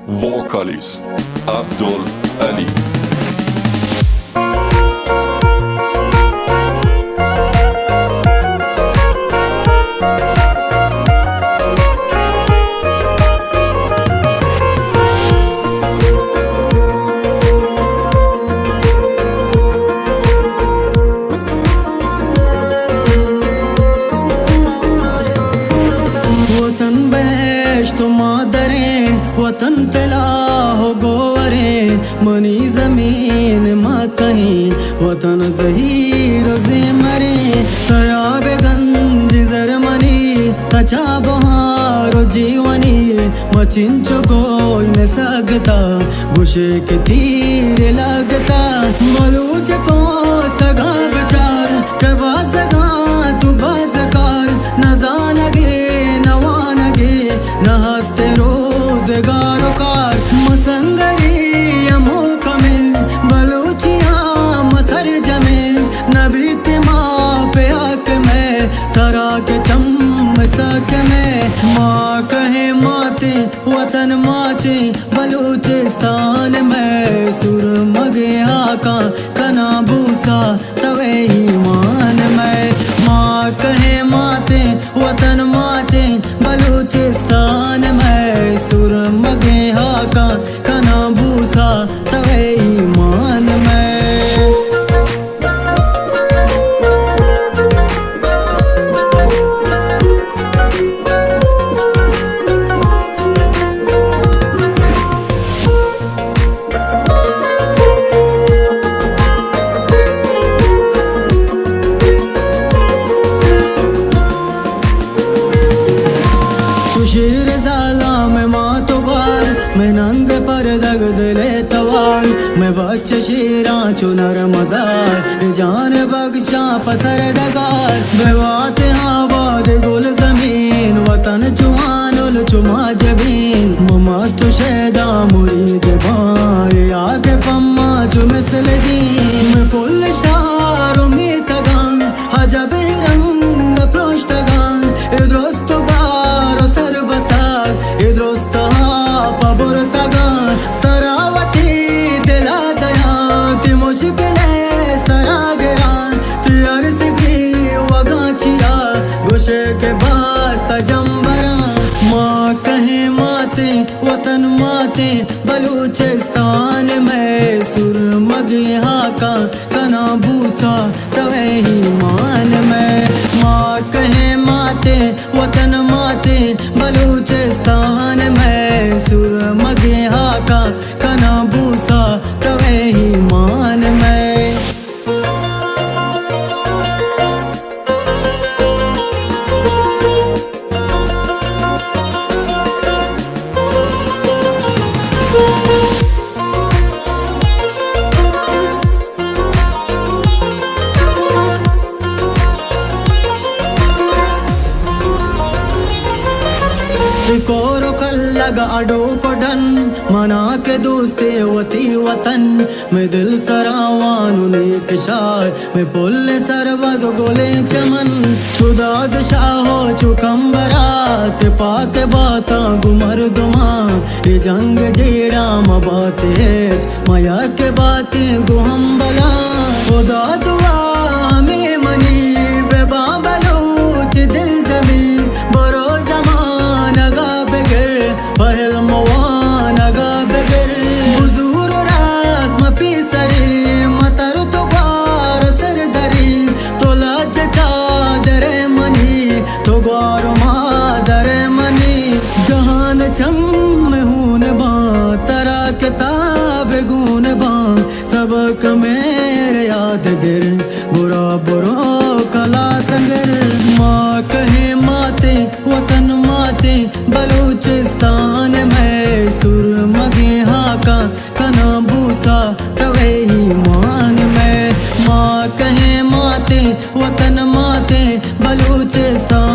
Vocalist Abdul Ali. वतन बेश तो मादरे वतन तला हो गोवरे मनी जमीन माँ कहीं वतन जहीर से मरे तयाब गंज जरमनी तचा बहारो जीवनी मचिंचो कोई न सकता गुशे के तीर लगता बलूच को सगा बिचार के बासगा तू बासकार न जानगे नहस्ते रोजगारों कार मसंगरी अमो कमिल बलूचिया मसर जमे नबी माँ पे आके मैं तरा के चम सक में माँ कहे माते वतन माते बलूचिस्तान में सुर मगे आका कना भूसा तवे ईमान में माँ कहे माते वतन माते बलूचिस्तान में सुर मगे हाका कना भूसा तवे ईमान में शेर जाला में माँ तो बार मैं नंग पर दग दिले तवार मैं बच्चे शेरा चुनर मजार जान बख्शा पसर डगार बेवात आबाद गुल जमीन वतन चुमानुल चुमा जबीन ममस्त शेदा मुरीद बाए याद पम्मा चुमिसल दीन मैं पुल शार उम्मीद तगान हजब रंग प्रोष्टगान इद्रोस्त गारो सरबता इद्रोस्त पबुर तगा तरावती दिला दया ती मुश्किले सरा गिरा ती अर्ज की वगाचिया गुशे के बास्ता जम्बरा माँ कहे माते वतन माते बलूचिस्तान में सुर मगे हाका कना भूसा तवे ही मान में माँ कहे माते वतन माते बलूचिस्तान में सुर मगे हाका कना भूसा तवे ही मान में कोरो कल लगा अडो को डन मना के दोस्ते वती वतन मैं दिल सरावानु नेक शार मैं पुल सरवज गोले चमन शुदाद शाहो चुकम्बरा ते पाक बाता गुमर दुमा ये जंग जेड़ा मबातेज माया के बातें गुहम्बला खुदा दुआ हमें मनी बेबा बलूच दिल जमी बरो पहल मवानगा बगर बुजुर रात मपी सरी मतर तो बार सर धरी तो लाच चादरे मनी तो ग्वार मादरे मनी जहान चम हून बा तरा किताब गुन बा सबक मेरे याद गिर बुरा बुरा कला तंगर माँ कहे माते वतन माते बलूचिस्तान में सुर मगे हाका कना भूसा तवे ही मान में माँ कहे माते वतन माते बलूचिस्तान